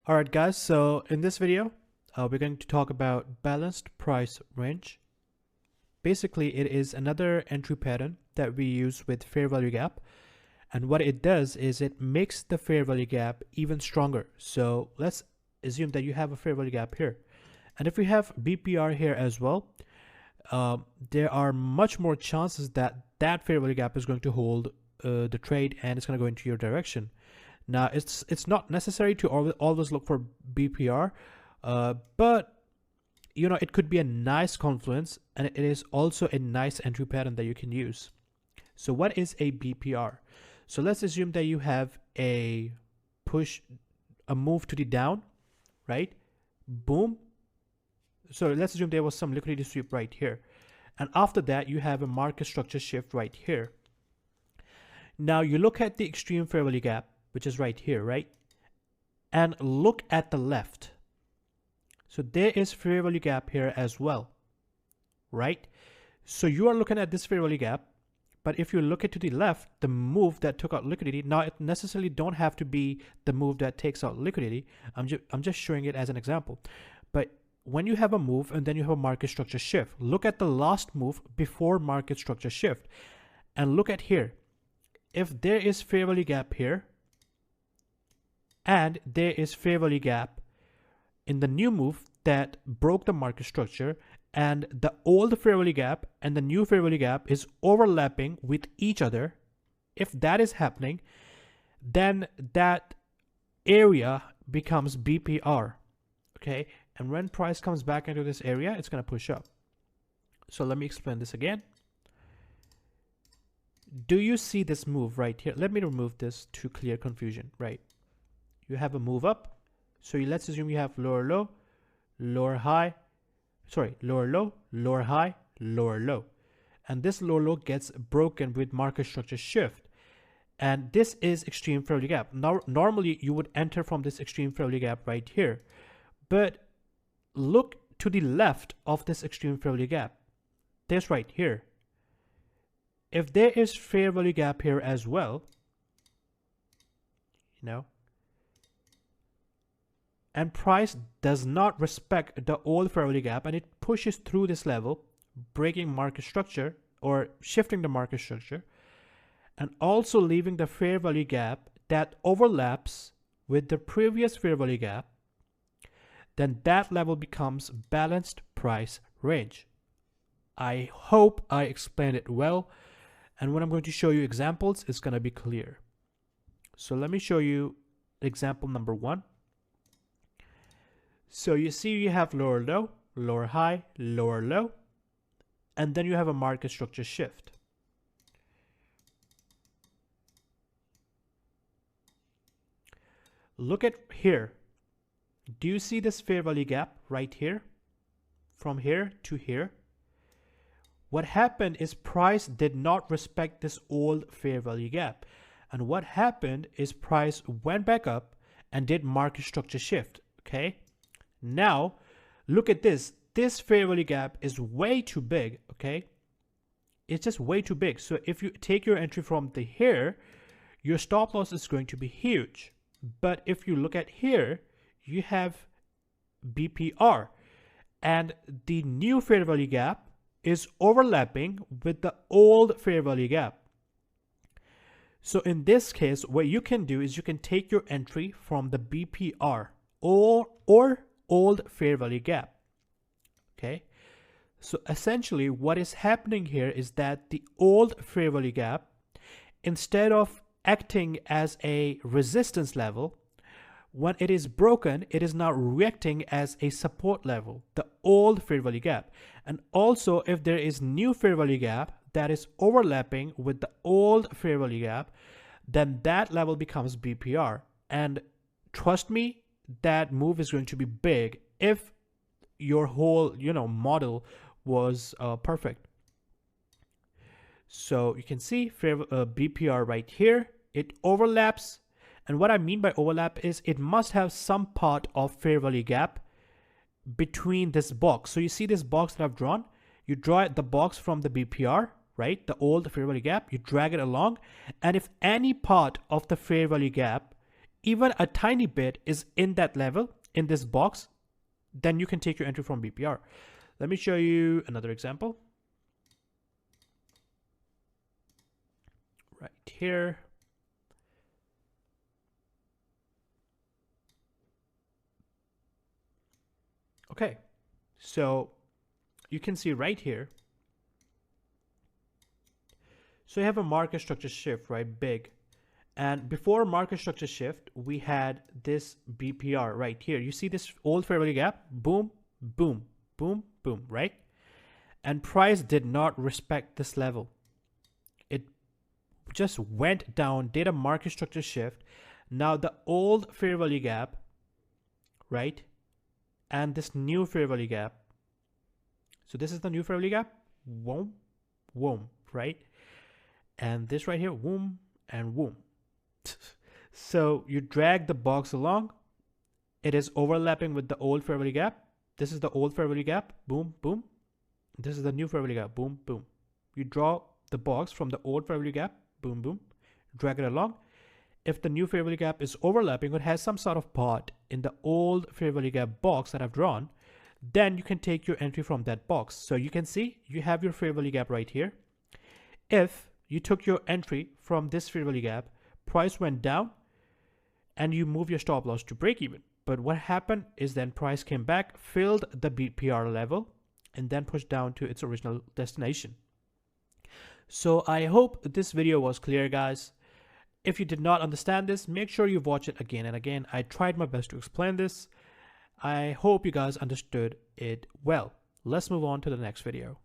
Alright guys, so in this video, we're going to talk about balanced price range. Basically, it is another entry pattern that we use with fair value gap. And what it does is it makes the fair value gap even stronger. So let's assume that you have a fair value gap here. And if we have BPR here as well, there are much more chances that that fair value gap is going to hold the trade and it's going to go into your direction. Now, it's not necessary to always look for BPR, but you know, it could be a nice confluence, and it is also a nice entry pattern that you can use. So what is a BPR? So let's assume that you have a move to the down, right? Boom. So let's assume there was some liquidity sweep right here. And after that, you have a market structure shift right here. Now you look at the extreme fair value gap, which is right here, right? And look at the left. So there is fair value gap here as well, right? So you are looking at this fair value gap, but if you look at to the left, the move that took out liquidity, now it necessarily don't have to be the move that takes out liquidity. I'm just showing it as an example. But when you have a move and then you have a market structure shift, look at the last move before market structure shift and look at here. If there is fair value gap here, and there is fair value gap in the new move that broke the market structure, and the old fair value gap and the new fair value gap is overlapping with each other. If that is happening, then that area becomes BPR, okay? And when price comes back into this area, it's going to push up. So let me explain this again. Do you see this move right here? Let me remove this to clear confusion, right? You have a move up. So let's assume you have lower low, lower high, lower low, lower high, lower low. And this lower low gets broken with market structure shift. And this is extreme fair value gap. Now, normally you would enter from this extreme fair value gap right here. But look to the left of this extreme fair value gap. This right here. If there is fair value gap here as well, you know, and price does not respect the old fair value gap and it pushes through this level, breaking market structure or shifting the market structure, and also leaving the fair value gap that overlaps with the previous fair value gap, then that level becomes balanced price range. I hope I explained it well, and when I'm going to show you examples, it's going to be clear. So let me show you example number 1. So you see you have lower low, lower high, lower low, and then you have a market structure shift. Look at here. Do you see this fair value gap right here? From here to here? What happened is price did not respect this old fair value gap. And what happened is price went back up and did market structure shift, okay? Now, look at this. This fair value gap is way too big, okay? It's just way too big. So if you take your entry from the here, your stop loss is going to be huge. But if you look at here, you have BPR. And the new fair value gap is overlapping with the old fair value gap. So in this case, what you can do is you can take your entry from the BPR or old fair value gap, okay? So essentially what is happening here is that the old fair value gap, instead of acting as a resistance level, when it is broken, it is now reacting as a support level, the old fair value gap. And also if there is new fair value gap that is overlapping with the old fair value gap, then that level becomes BPR. And trust me, that move is going to be big if your whole, you know, model was perfect. So you can see BPR right here, it overlaps. And what I mean by overlap is it must have some part of fair value gap between this box. So you see this box that I've drawn, you draw the box from the BPR, right? The old fair value gap, you drag it along. And if any part of the fair value gap even a tiny bit is in that level, in this box, then you can take your entry from BPR. Let me show you another example. Right here. Okay, so you can see right here. So you have a market structure shift, right? Big. And before market structure shift, we had this BPR right here. You see this old fair value gap? Boom, boom, boom, boom, right? And price did not respect this level. It just went down, did a market structure shift. Now the old fair value gap, right? And this new fair value gap. So this is the new fair value gap. Whoom, whoom, right? And this right here, whoom and whoom. So you drag the box along. It is overlapping with the old fair value gap. This is the old fair value gap. Boom, boom. This is the new fair value gap. Boom, boom. You draw the box from the old fair value gap. Boom, boom. Drag it along. If the new fair value gap is overlapping or has some sort of pot in the old fair value gap box that I've drawn, then you can take your entry from that box. So you can see you have your fair value gap right here. If you took your entry from this fair value gap, price went down and you move your stop loss to break even. But what happened is then price came back, filled the BPR level, and then pushed down to its original destination. So I hope this video was clear, guys. If you did not understand this, make sure you watch it again and again. I tried my best to explain this. I hope you guys understood it well. Let's move on to the next video.